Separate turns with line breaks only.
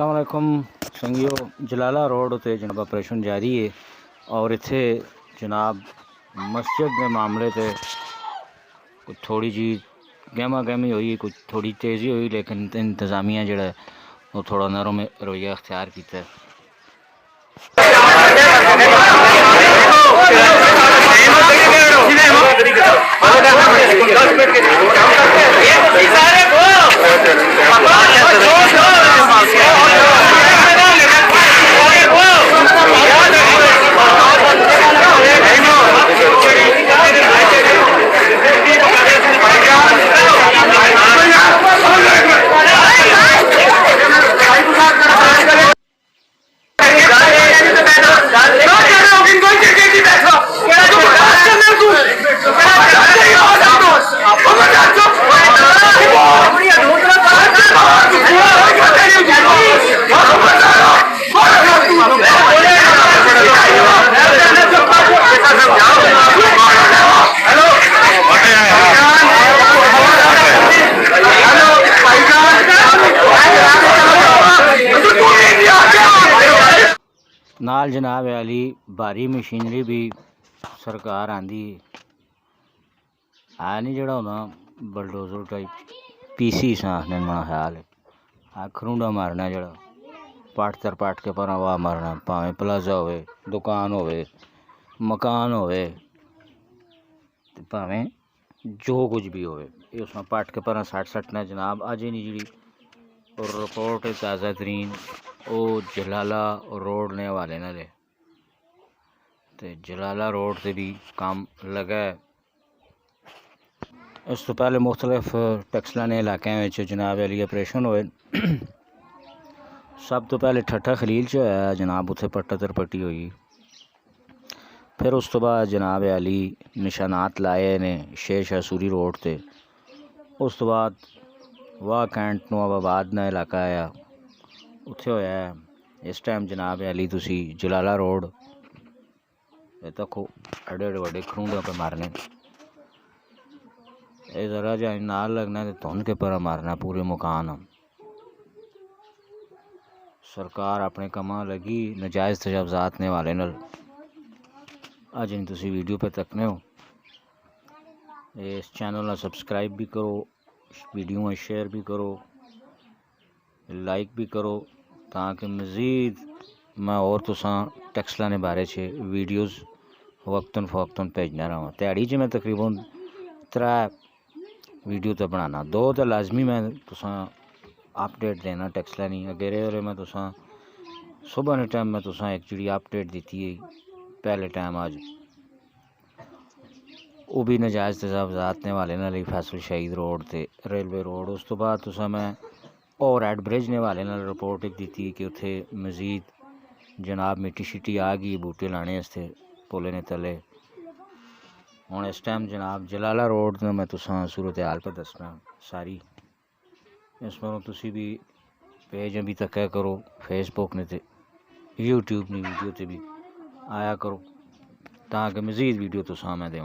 अस्सलाम वालेकुम संगियो, जलाला रोड उत्ते जनाब ऑपरेशन जारी है और इत्थे जनाब मस्जिद के मामले ते कुछ थोड़ी जी गहमा गहमी हुई, कुछ थोड़ी तेज़ी हुई, लेकिन इंतज़ामिया जो वो थोड़ा नरम रवैया अख्तियार किया। नाल जनाब अली भारी मशीनरी भी सरकार आंदी है नहीं, जड़ा होना बलडोजर टाइप पीसी सा आखने मेरा ख्याल है। आ खरूंडा मारना जड़ा पाट तर पाट के पर वाह मारना, भावें प्लाजा होवे, दुकान होवे, मकान होवे, भावें जो कुछ भी होवे, ये उसमें पाट के पर सट सटना जनाब। अज नहीं जी रिपोर्ट है ताज़ा तरीन, वो जलाला रोड ने हवाले ना ले, तो जलाला रोड से भी काम लगा है। इस तो पहले मुख्तलिफ टैक्सलाने इलाके जनाब अली ऑपरेशन होए। सब तो पहले ठट्ठा खलील च होया जनाब, उत्थे पट्टा तरपट्टी हुई। फिर उस तो बाद जनाब अली निशानात लाए ने शेर शाह सूरी रोड ते। उस तो बाद वाह कैंट नवाबाद ना इलाका आया, उत्थे होया। इस टाइम जनाब अली तुसी जलाला रोड तको एडे एडे बड़े खरूंडे पे मारने, ये जरा जा नाल लगना तो धुंध के पर मारना पूरे मकान। सरकार अपने कमा लगी नजायज़ तजावजात ने वाले नल। अज इन तुसी वीडियो पे तकने हो, इस चैनल ना सब्सक्राइब भी करो, वीडियो में शेयर भी करो, लाइक भी करो, ताकि मज़ीद मैं और तुसा टैक्सलाने बारे च वीडियोज़ वक्तन फ़वक्तन भेजना रहा। ध्याड़ी च मैं तकरीबन 3 वीडियो तो बनाना, 2 तो लाजमी मैं तुसा अपडेट देना टैक्सलानी। अगेरे वाले मैं तुसा सुबह ने टाइम मैं तुसा एक जी अपडेट दी है पहले टाइम, आज वो भी नजायज़ तजावजात ने वाले ना फैसल शहीद रोड ते रेलवे रोड। उस तो बाद तुसा मैं और एड ब्रिज ने वाले ना रिपोर्ट एक दी कि उत्थे मजीद जनाब मिट्टी शिट्टी आ गई बूटे लाने वास्ते पुले ने तले। हुण इस टाइम जनाब जलाला रोड ने मैं तुसा सूरत हाल पर दसना सारी। इस पर तुसी भी पेज भी तक्या करो, फेसबुक ने ते यूट्यूब ने वीडियो ते भी आया करो, ताकि मज़ीद वीडियो तुसा मैं देवां।